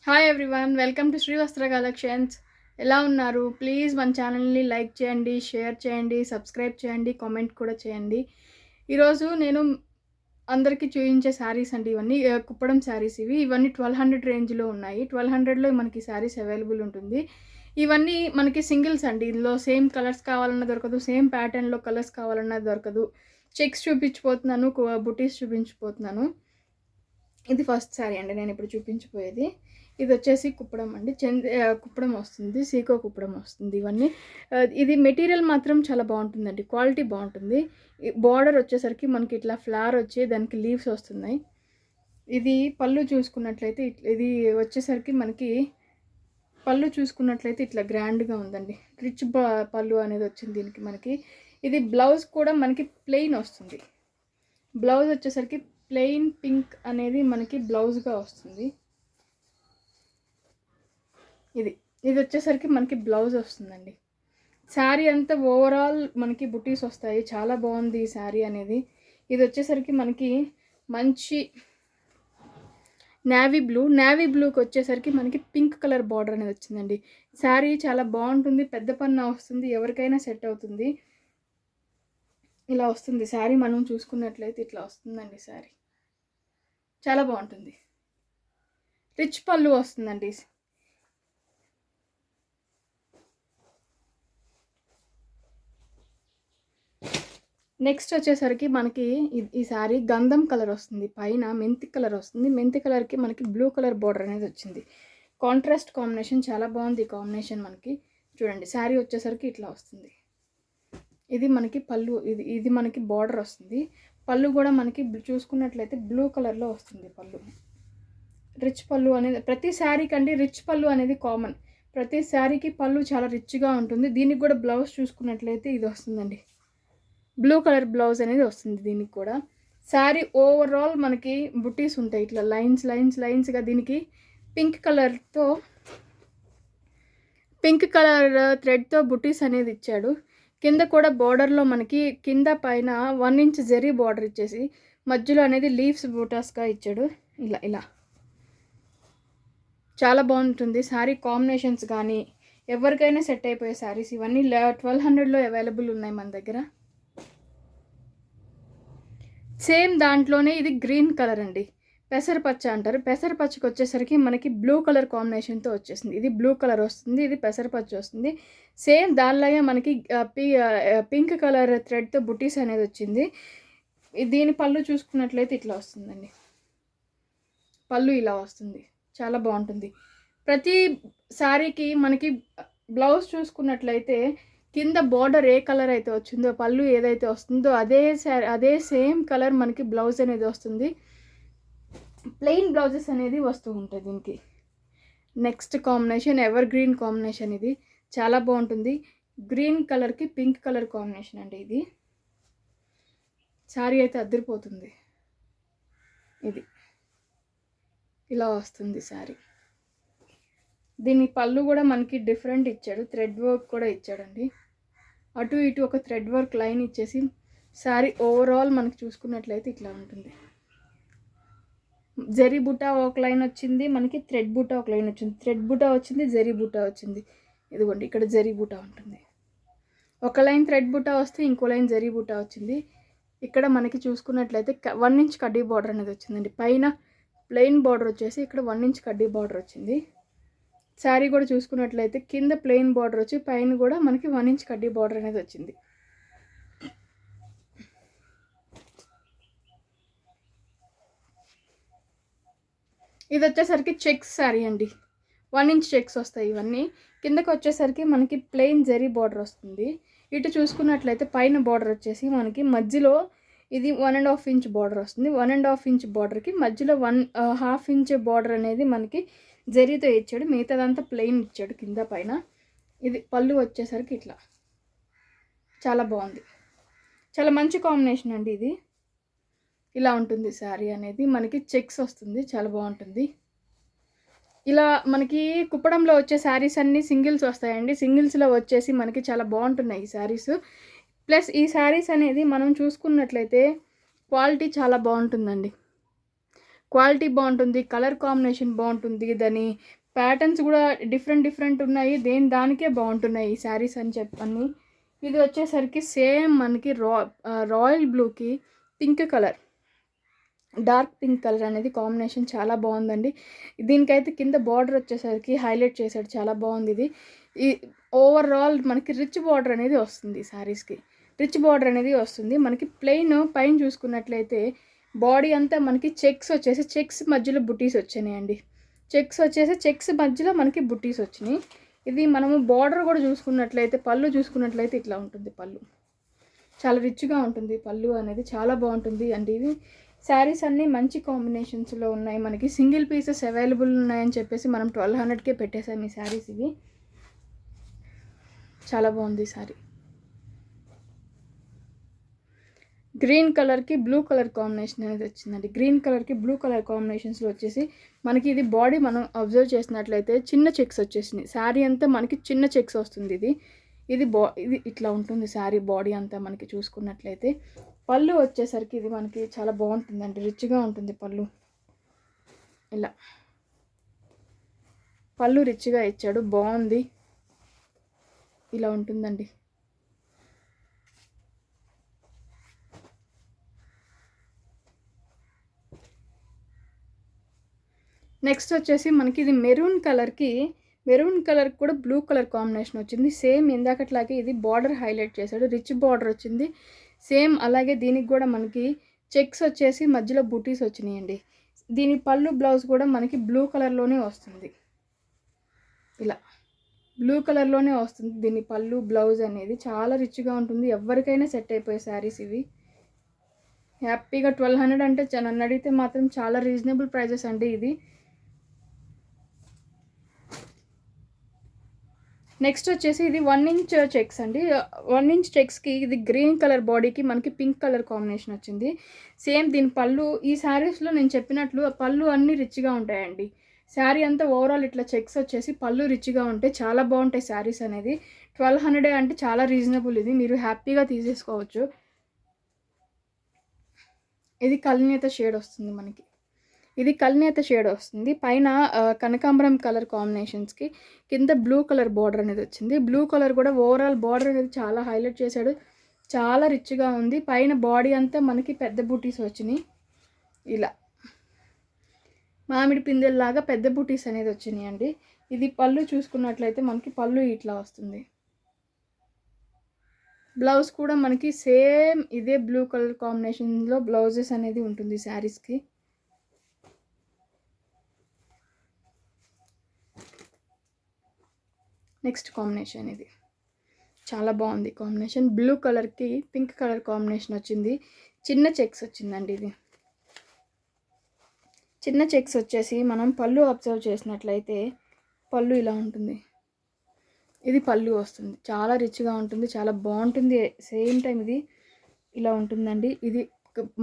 Hi everyone, welcome to Sri Vastra collections. ఎలా ఉన్నారు? Please మన ఛానల్ని లైక్ చేయండి, షేర్ చేయండి, సబ్స్క్రైబ్ చేయండి, కామెంట్ కూడా చేయండి. ఈరోజు నేను అందరికీ చూపించే శారీస్ అండి. ఇవన్నీ కుప్పడం శారీస్. ఇవన్నీ 1200 రేంజ్లో ఉన్నాయి. 1200లో మనకి శారీస్ అవైలబుల్ ఉంటుంది. ఇవన్నీ మనకి సింగిల్స్ అండి. ఇందులో సేమ్ కలర్స్ కావాలన్నా దొరకదు, సేమ్ ప్యాటర్న్లో కలర్స్ కావాలన్నా దొరకదు. చెక్స్ చూపించిపోతున్నాను, బుటీస్ చూపించిపోతున్నాను. ఇది ఫస్ట్ శారీ అండి నేను ఇప్పుడు చూపించిపోయేది. ఇది వచ్చేసి కుప్పడం అండి. కుప్పడం వస్తుంది, సీకో కుప్పడం వస్తుంది. ఇవన్నీ ఇది మెటీరియల్ మాత్రం చాలా బాగుంటుందండి, క్వాలిటీ బాగుంటుంది. బార్డర్ వచ్చేసరికి మనకి ఇట్లా ఫ్లవర్ వచ్చి దానికి లీవ్స్ వస్తున్నాయి. ఇది పళ్ళు చూసుకున్నట్లయితే ఇది వచ్చేసరికి మనకి పళ్ళు చూసుకున్నట్లయితే ఇట్లా గ్రాండ్గా ఉందండి. రిచ్ పళ్ళు అనేది వచ్చింది దీనికి మనకి. ఇది బ్లౌజ్ కూడా మనకి ప్లెయిన్ వస్తుంది. బ్లౌజ్ వచ్చేసరికి ప్లెయిన్ పింక్ అనేది మనకి బ్లౌజ్గా వస్తుంది. ఇది వచ్చేసరికి మనకి బ్లౌజ్ వస్తుందండి. శారీ అంతా ఓవరాల్ మనకి బుటీస్ వస్తాయి. చాలా బాగుంది ఈ శారీ అనేది. ఇది వచ్చేసరికి మనకి మంచి నేవీ బ్లూకి వచ్చేసరికి మనకి పింక్ కలర్ బార్డర్ అనేది వచ్చిందండి. శారీ చాలా బాగుంటుంది, పెద్ద పన్న వస్తుంది, ఎవరికైనా సెట్ అవుతుంది. ఇలా వస్తుంది శారీ. మనం చూసుకున్నట్లయితే ఇట్లా వస్తుందండి శారీ. చాలా బాగుంటుంది. రిచ్ పళ్ళు వస్తుందండి. నెక్స్ట్ వచ్చేసరికి మనకి ఈ శారీ గంధం కలర్ వస్తుంది, పైన మెంతి కలర్ వస్తుంది. మెంతి కలర్కి మనకి బ్లూ కలర్ బార్డర్ అనేది వచ్చింది. కాంట్రాస్ట్ కాంబినేషన్, చాలా బాగుంది ఈ కాంబినేషన్. మనకి చూడండి శారీ వచ్చేసరికి ఇట్లా వస్తుంది. ఇది మనకి పళ్ళు. ఇది మనకి బార్డర్ వస్తుంది. పళ్ళు కూడా మనకి చూసుకున్నట్లయితే బ్లూ కలర్లో వస్తుంది పళ్ళు. రిచ్ పళ్ళు అనేది ప్రతి శారీకి అండి, రిచ్ పళ్ళు అనేది కామన్. ప్రతి శారీకి పళ్ళు చాలా రిచ్గా ఉంటుంది. దీనికి కూడా బ్లౌజ్ చూసుకున్నట్లయితే ఇది వస్తుందండి, బ్లూ కలర్ బ్లౌజ్ అనేది వస్తుంది దీనికి కూడా. శారీ ఓవరాల్ మనకి బుటీస్ ఉంటాయి ఇట్లా లైన్స్గా. దీనికి పింక్ కలర్ థ్రెడ్తో బుటీస్ అనేది ఇచ్చాడు. కింద కూడా బార్డర్లో మనకి కింద పైన 1 ఇంచ్ జరీ బార్డర్ ఇచ్చేసి మధ్యలో అనేది లీవ్స్ బూటాస్గా ఇచ్చాడు. ఇలా చాలా బాగుంటుంది శారీ. కాంబినేషన్స్ కానీ ఎవరికైనా సెట్ అయిపోయే శారీస్ ఇవన్నీ 1200లో అవైలబుల్ ఉన్నాయి మన దగ్గర. సేమ్ దాంట్లోనే ఇది గ్రీన్ కలర్ అండి, పెసరపచ్చ అంటారు. పెసరపచ్చకి వచ్చేసరికి మనకి బ్లూ కలర్ కాంబినేషన్తో వచ్చేసింది. ఇది బ్లూ కలర్ వస్తుంది, ఇది పెసరపచ్చ వస్తుంది. సేమ్ దానిలాగే మనకి పింక్ కలర్ థ్రెడ్తో బుటీస్ అనేది వచ్చింది. దీని పళ్ళు చూసుకున్నట్లయితే ఇట్లా వస్తుందండి. పళ్ళు ఇలా వస్తుంది, చాలా బాగుంటుంది. ప్రతి శారీకి మనకి బ్లౌజ్ చూసుకున్నట్లయితే కింద బార్డర్ ఏ కలర్ అయితే వచ్చిందో, పళ్ళు ఏదైతే వస్తుందో అదే సేమ్ కలర్ మనకి బ్లౌజ్ అనేది వస్తుంది. ప్లెయిన్ బ్లౌజెస్ అనేది వస్తూ ఉంటాయి దీనికి. Next combination ever green combination. ఇది చాలా బాగుంటుంది. గ్రీన్ కలర్కి పింక్ కలర్ కాంబినేషన్ అండి ఇది. శారీ అయితే అదిరిపోతుంది. ఇది ఇలా వస్తుంది శారీ. దీని పళ్ళు కూడా మనకి డిఫరెంట్ ఇచ్చాడు, థ్రెడ్ వర్క్ కూడా ఇచ్చాడండి. అటు ఇటు ఒక థ్రెడ్ వర్క్ లైన్ ఇచ్చేసి శారీ ఓవరాల్ మనకి చూసుకున్నట్లయితే ఇట్లా ఉంటుంది. జరీ బుటా ఒక లైన్ వచ్చింది మనకి, థ్రెడ్ బుటా ఒక లైన్ వచ్చింది. థ్రెడ్ బుటా వచ్చింది, జరీ బుటా వచ్చింది. ఇదిగోండి ఇక్కడ జరీ బుటా ఉంటుంది. ఒక లైన్ థ్రెడ్ బుటా వస్తే ఇంకో లైన్ జరీ బుటా వచ్చింది. ఇక్కడ మనకి చూసుకున్నట్లయితే 1 ఇంచ్ కడ్డీ బార్డర్ అనేది వచ్చిందండి. పైన ప్లెయిన్ బార్డర్ వచ్చేసి ఇక్కడ 1 ఇంచ్ కడ్డీ బార్డర్ వచ్చింది. శారీ కూడా చూసుకున్నట్లయితే కింద ప్లెయిన్ బార్డర్ వచ్చి పైన కూడా మనకి 1 ఇంచ్ కడ్డీ బార్డర్ అనేది వచ్చింది. ఇది వచ్చేసరికి చెక్స్ శారీ అండి. 1 ఇంచ్ చెక్స్ వస్తాయి ఇవన్నీ. కిందకి వచ్చేసరికి మనకి ప్లెయిన్ జరీ బార్డర్ వస్తుంది. ఇటు చూసుకున్నట్లయితే పైన బార్డర్ వచ్చేసి మనకి మధ్యలో ఇది 1.5 ఇంచ్ బార్డర్ వస్తుంది. 1.5 ఇంచ్ బార్డర్కి మధ్యలో 1.5 ఇంచ్ బార్డర్ అనేది మనకి జరీతో ఇచ్చాడు. మిగతాదంతా ప్లెయిన్ ఇచ్చాడు కింద పైన. ఇది పళ్ళు వచ్చేసరికి ఇట్లా చాలా బాగుంది. చాలా మంచి కాంబినేషన్ అండి ఇది. ఇలా ఉంటుంది శారీ అనేది. మనకి చెక్స్ వస్తుంది, చాలా బాగుంటుంది. ఇలా మనకి కుప్పడంలో వచ్చే శారీస్ అన్నీ సింగిల్స్ వస్తాయండి. సింగిల్స్లో వచ్చేసి మనకి చాలా బాగుంటున్నాయి ఈ శారీస్. ప్లస్ ఈ శారీస్ అనేది మనం చూసుకున్నట్లయితే క్వాలిటీ చాలా బాగుంటుందండి. క్వాలిటీ బాగుంటుంది, కలర్ కాంబినేషన్ బాగుంటుంది, దాని ప్యాటర్న్స్ కూడా డిఫరెంట్ ఉన్నాయి, దానికే బాగుంటున్నాయి ఈ శారీస్ అని చెప్పని. ఇది వచ్చేసరికి సేమ్ మనకి రాయల్ బ్లూకి pink colour, dark pink colour అనేది కాంబినేషన్ చాలా బాగుందండి. దీనికైతే కింద బార్డర్ వచ్చేసరికి హైలైట్ చేశాడు, చాలా బాగుంది. ఇది ఈ ఓవరాల్ మనకి రిచ్ బార్డర్ అనేది వస్తుంది శారీస్కి, రిచ్ బార్డర్ అనేది వస్తుంది. మనకి ప్లెయిన్ పైన చూసుకున్నట్లయితే బాడీ అంతా మనకి చెక్స్ మధ్యలో బుటీస్ వచ్చినాయండి. చెక్స్ మధ్యలో మనకి బుటీస్ వచ్చినాయి. ఇది మనము బార్డర్ కూడా చూసుకున్నట్లయితే, పళ్ళు చూసుకున్నట్లయితే ఇట్లా ఉంటుంది. పళ్ళు చాలా రిచ్గా ఉంటుంది, పళ్ళు అనేది చాలా బాగుంటుంది అండి. ఇది శారీస్ అన్నీ మంచి కాంబినేషన్స్లో ఉన్నాయి, మనకి సింగిల్ పీసెస్ అవైలబుల్ ఉన్నాయని చెప్పేసి మనం 1200కే పెట్టేసాం ఈ శారీస్. ఇవి చాలా బాగుంది శారీ. గ్రీన్ కలర్కి బ్లూ కలర్ కాంబినేషన్ అనేది వచ్చిందండి. గ్రీన్ కలర్కి బ్లూ కలర్ కాంబినేషన్స్లో వచ్చేసి మనకి ఇది బాడీ మనం అబ్జర్వ్ చేసినట్లయితే చిన్న చెక్స్ వచ్చేసినాయి. శారీ అంతా మనకి చిన్న చెక్స్ వస్తుంది. ఇది ఇట్లా ఉంటుంది శారీ బాడీ అంతా మనకి చూసుకున్నట్లయితే. పళ్ళు వచ్చేసరికి ఇది మనకి చాలా బాగుంటుందండి, రిచ్గా ఉంటుంది పళ్ళు. ఇలా పళ్ళు రిచ్గా ఇచ్చాడు, బాగుంది, ఇలా ఉంటుందండి. నెక్స్ట్ వచ్చేసి మనకి ఇది మెరూన్ కలర్ కూడా బ్లూ కలర్ కాంబినేషన్ వచ్చింది. సేమ్ ఇందాకట్లాగే ఇది బార్డర్ హైలైట్ చేశాడు, రిచ్ బార్డర్ వచ్చింది. సేమ్ అలాగే దీనికి కూడా మనకి చెక్స్ వచ్చేసి మధ్యలో బూటీస్ వచ్చినాయండి. దీని పళ్ళు బ్లౌజ్ కూడా మనకి బ్లూ కలర్లోనే వస్తుంది, ఇలా బ్లూ కలర్లోనే వస్తుంది దీని పళ్ళు బ్లౌజ్ అనేది. చాలా రిచ్గా ఉంటుంది, ఎవరికైనా సెట్ అయిపోయే శారీస్ ఇవి. హ్యాపీగా 1200 అంటే నన్ను అడిగితే మాత్రం చాలా రీజనబుల్ ప్రైజెస్ అండి ఇది. నెక్స్ట్ వచ్చేసి ఇది 1 ఇంచ్ చెక్స్ అండి. 1 ఇంచ్ చెక్స్కి ఇది గ్రీన్ కలర్ బాడీకి మనకి పింక్ కలర్ కాంబినేషన్ వచ్చింది. సేమ్ దీని పళ్ళు ఈ శారీస్లో నేను చెప్పినట్లు పళ్ళు అన్నీ రిచ్గా ఉంటాయండి. శారీ అంతా ఓవరాల్ ఇట్లా చెక్స్ వచ్చేసి పళ్ళు రిచ్గా ఉంటే చాలా బాగుంటాయి శారీస్ అనేది. 1200 అంటే చాలా రీజనబుల్, ఇది మీరు హ్యాపీగా తీసేసుకోవచ్చు. ఇది కలినేత షేడ్ వస్తుంది మనకి, ఇది కలినేత షేడ్ వస్తుంది. పైన కనకాంబరం కలర్ కాంబినేషన్స్కి కింద బ్లూ కలర్ బార్డర్ అనేది వచ్చింది. బ్లూ కలర్ కూడా ఓవరాల్ బార్డర్ అనేది చాలా హైలైట్ చేశాడు, చాలా రిచ్గా ఉంది. పైన బాడీ అంతా మనకి పెద్ద బూటీస్ వచ్చినాయి, ఇలా మామిడి పిందెల్లాగా పెద్ద బూటీస్ అనేది వచ్చినాయి అండి. ఇది పళ్ళు చూసుకున్నట్లయితే మనకి పళ్ళు ఇట్లా వస్తుంది. బ్లౌజ్ కూడా మనకి సేమ్ ఇదే బ్లూ కలర్ కాంబినేషన్లో బ్లౌజెస్ అనేది ఉంటుంది శారీస్కి. నెక్స్ట్ కాంబినేషన్ ఇది చాలా బాగుంది కాంబినేషన్. బ్లూ కలర్కి పింక్ కలర్ కాంబినేషన్ వచ్చింది. చిన్న చెక్స్ వచ్చిందండి. ఇది చిన్న చెక్స్ వచ్చేసి మనం పళ్ళు అబ్జర్వ్ చేసినట్లయితే పళ్ళు ఇలా ఉంటుంది, ఇది పళ్ళు వస్తుంది. చాలా రిచ్గా ఉంటుంది, చాలా బాగుంటుంది. సేమ్ టైం ఇది ఇలా ఉంటుందండి. ఇది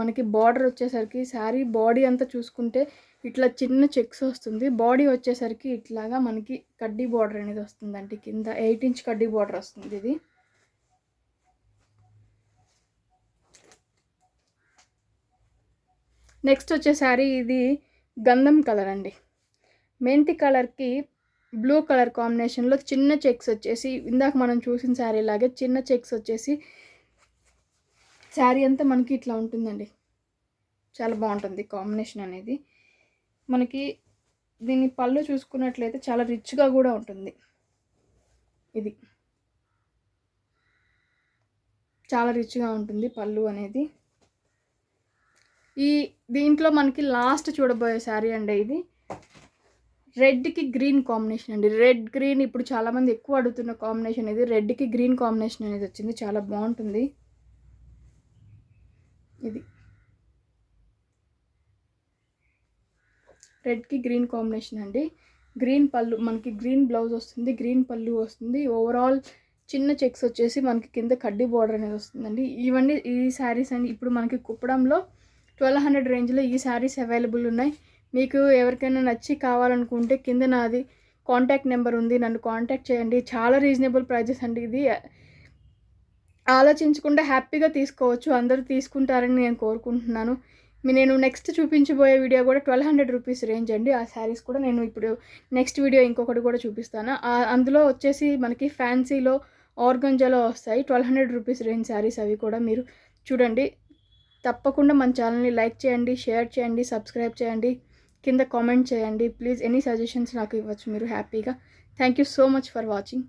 మనకి బార్డర్ వచ్చేసరికి శారీ బాడీ అంతా చూసుకుంటే ఇట్లా చిన్న చెక్స్ వస్తుంది. బాడీ వచ్చేసరికి ఇట్లాగా మనకి కడ్డీ బార్డర్ అనేది వస్తుందండి. కింద 8 ఇంచ్ కడ్డీ బార్డర్ వస్తుంది. ఇది నెక్స్ట్ వచ్చే శారీ ఇది గంధం కలర్ అండి. మెంతి కలర్కి బ్లూ కలర్ కాంబినేషన్లో చిన్న చెక్స్ వచ్చేసి ఇందాక మనం చూసిన శారీ లాగే చిన్న చెక్స్ వచ్చేసి శారీ అంతా మనకి ఇట్లా ఉంటుందండి. చాలా బాగుంటుంది కాంబినేషన్ అనేది. మనకి దీని పళ్ళు చూసుకున్నట్లయితే చాలా రిచ్గా కూడా ఉంటుంది. ఇది చాలా రిచ్గా ఉంటుంది పళ్ళు అనేది. దీంట్లో మనకి లాస్ట్ చూడబోయే శారీ అండి. ఇది రెడ్కి గ్రీన్ కాంబినేషన్ అండి. రెడ్ గ్రీన్ ఇప్పుడు చాలామంది ఎక్కువ అడుగుతున్న కాంబినేషన్ ఇది. రెడ్కి గ్రీన్ కాంబినేషన్ అనేది వచ్చింది, చాలా బాగుంటుంది. ఇది రెడ్కి గ్రీన్ కాంబినేషన్ అండి. గ్రీన్ పళ్ళు మనకి గ్రీన్ బ్లౌజ్ వస్తుంది, గ్రీన్ పళ్ళు వస్తుంది. ఓవరాల్ చిన్న చెక్స్ వచ్చేసి మనకి కింద కడ్డీ బార్డర్ అనేది వస్తుందండి. ఇవన్నీ ఈ శారీస్ అండి ఇప్పుడు మనకి కుప్పడంలో 1200 రేంజ్లో ఈ శారీస్ అవైలబుల్ ఉన్నాయి. మీకు ఎవరికైనా నచ్చి కావాలనుకుంటే కింద నాది కాంటాక్ట్ నెంబర్ ఉంది, నన్ను కాంటాక్ట్ చేయండి. చాలా రీజనబుల్ ప్రైజెస్ అండి. ఇది ఆలోచించకుండా హ్యాపీగా తీసుకోవచ్చు, అందరూ తీసుకుంటారని నేను కోరుకుంటున్నాను. నేను నెక్స్ట్ చూపించబోయే వీడియో కూడా 1200 రూపీస్ రేంజ్ అండి. ఆ శారీస్ కూడా నేను ఇప్పుడు నెక్స్ట్ వీడియో ఇంకొకటి కూడా చూపిస్తాను. అందులో వచ్చేసి మనకి ఫ్యాన్సీలో ఆర్గంజాలో వస్తాయి 1200 రూపీస్ రేంజ్ శారీస్. అవి కూడా మీరు చూడండి. తప్పకుండా మన ఛానల్ని లైక్ చేయండి, షేర్ చేయండి, సబ్స్క్రైబ్ చేయండి, కింద కామెంట్ చేయండి. ప్లీజ్ ఎనీ సజెషన్స్ నాకు ఇవ్వచ్చు మీరు హ్యాపీగా. Thank you so much for watching.